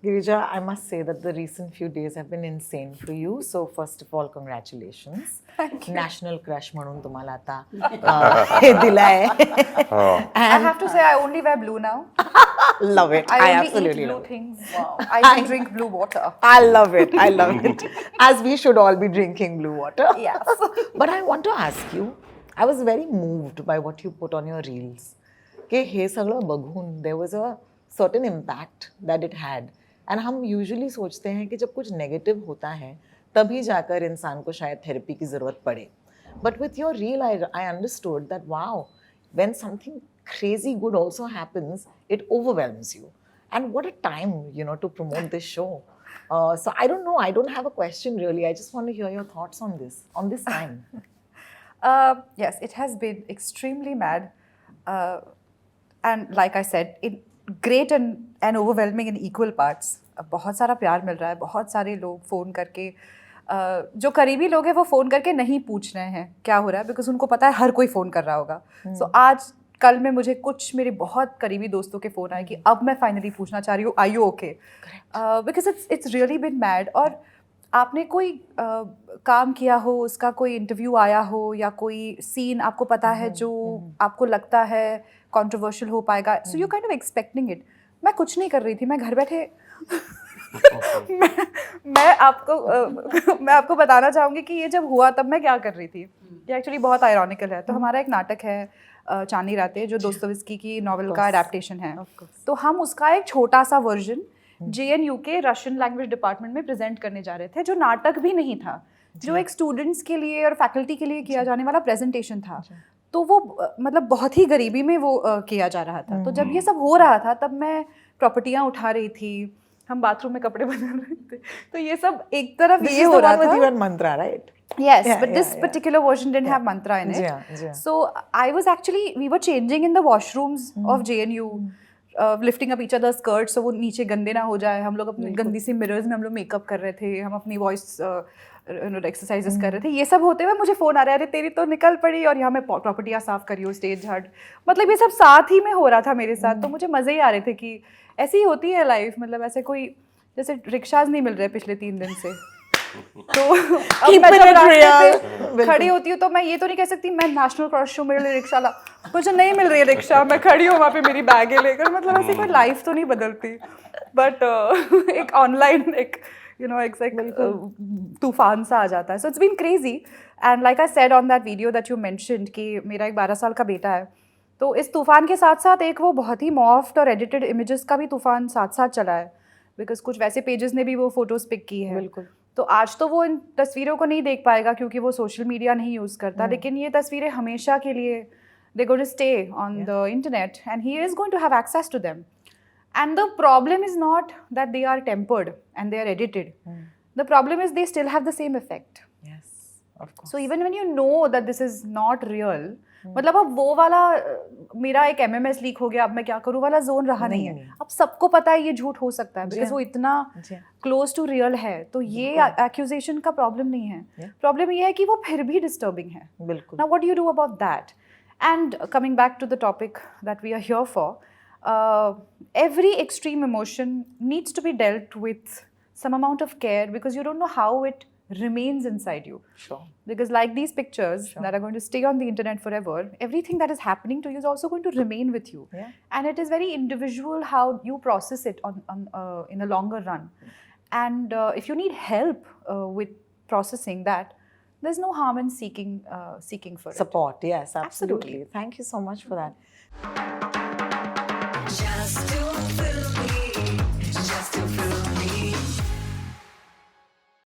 Girija, I must say that the recent few days have been insane for you. So first of all, congratulations. Thank you. National crush म्हणून तुम्हाला आता हे दिलाय. I have to say I only wear blue now. Love it. I only absolutely eat blue love it. things. I even drink blue water. I love it. I love it. As we should all be drinking blue water. Yes. But I want to ask you, I was very moved by what you put on your reels. कि हे सगळं बघून there was a certain impact that it had. And हम usually सोचते हैं कि जब कुछ negative होता है तभी जाकर इंसान को शायद थेरेपी की ज़रूरत पड़े. But with your reel, I understood that wow, when something crazy good also happens, it overwhelms you. And what a time, to promote this show. So I don't know, I don't have a question really. I just want to hear your thoughts on this time. Yes, it has been extremely mad. And like I said, great and overwhelming in equal parts. बहुत सारा प्यार मिल रहा है, बहुत सारे लोग phone करके जो करीबी लोग हैं वो फ़ोन करके नहीं पूछ रहे हैं क्या हो रहा है, बिकॉज उनको पता है हर कोई फ़ोन कर रहा होगा. सो आज कल में मुझे कुछ मेरे बहुत करीबी दोस्तों के फ़ोन आए कि अब मैं फाइनली पूछना चाह रही हूँ, are you okay, because it's really been mad. और आपने कोई काम किया हो, उसका कोई इंटरव्यू आया हो या कोई सीन आपको पता है जो आपको लगता है कंट्रोवर्शियल हो पाएगा, so you kind of expecting it. मैं कुछ नहीं कर रही थी, मैं घर बैठे मैं आपको बताना चाहूँगी कि ये जब हुआ तब मैं क्या कर रही थी. ये एक्चुअली बहुत आयरॉनिकल है. तो हमारा एक नाटक है चांदनी रातें जो दोस्तोयेव्स्की की नॉवेल का अडेप्टेशन है. तो हम उसका एक छोटा सा वर्जन JNU के रशियन लैंग्वेज डिपार्टमेंट में प्रेजेंट करने जा रहे थे, जो नाटक भी नहीं था, जो एक स्टूडेंट्स के लिए और फैकल्टी के लिए किया जाने वाला प्रेजेंटेशन था. तो वो मतलब बहुत ही गरीबी में वो किया जा रहा था. तो जब ये सब हो रहा था तब मैं प्रॉपर्टियाँ उठा रही थी, हम बाथरूम में कपड़े बना रहे थे. तो ये सब एक तरफ ये हो रहा था. Mantra, right? Yes, but this particular version didn't have mantra in it. Yeah. So we were changing in the washrooms of JNU. Lifting up each other skirt, so वो नीचे गंदे ना हो जाए. हम लोग अपनी गंदी सी मिरर्स में हम लोग मेकअप कर रहे थे, हम अपनी वॉइस एक्सरसाइजेस कर रहे थे. ये सब होते हुए मुझे फ़ोन आ रहा है, अरे तेरी तो निकल पड़ी और यहाँ मैं प्रॉपर्टियाँ साफ़ करी हूँ, स्टेज झाड़. मतलब ये सब साथ ही में हो रहा था मेरे साथ. तो मुझे मज़े ही आ रहे थे कि ऐसी ही होती है लाइफ. मतलब ऐसे कोई जैसे रिक्शाज नहीं मिल रहे पिछले 3 दिन से. तो अब मैं जब रास्ते पे खड़ी होती हूँ तो मैं ये तो नहीं कह सकती मैं नेशनल क्रश हूँ, मेरे लिए रिक्शा ला. मुझे नहीं मिल रही है रिक्शा, मैं खड़ी हूँ वहाँ पे मेरी बैगें लेकर. मतलब ऐसी कोई लाइफ तो नहीं बदलती, बट एक ऑनलाइन एक तूफान सा आ जाता है. So it's been crazy. And like I said on that video that you mentioned कि मेरा एक 12 साल का बेटा है. तो इस तूफान के साथ साथ एक वो बहुत ही मॉफ्ड और एडिटेड इमेजेस का भी तूफान साथ साथ चला है, बिकॉज कुछ वैसे पेजेस ने भी वो फोटोज पिक की है. बिल्कुल. तो आज तो वो इन तस्वीरों को नहीं देख पाएगा क्योंकि वो सोशल मीडिया नहीं यूज़ करता, लेकिन ये तस्वीरें हमेशा के लिए they're going to stay on the internet and he is going to have access to them. And the problem is not that they are tempered and they are edited. The problem is they still have the same effect. Yes, of course. So even when you know that this is not real, मतलब अब वो वाला मेरा एक MMS leak हो गया, अब मैं क्या करूँ वाला जोन रहा नहीं है. अब सबको पता है ये झूठ हो सकता है बिकॉज वो इतना क्लोज टू रियल है. तो ये एक्यूजेशन का प्रॉब्लम नहीं है. प्रॉब्लम ये है कि वो फिर भी डिस्टर्बिंग है. बिल्कुल. Now what do you do about that? And coming back to the topic that we are here for, every extreme emotion needs to be dealt with some amount of care because you don't know how it remains inside you. Sure. Because like these pictures that are going to stay on the internet forever, everything that is happening to you is also going to remain with you. Yeah. And it is very individual how you process it in a longer run. And if you need help with processing that, there's no harm in seeking for support. Yes, Absolutely. Thank you so much for that.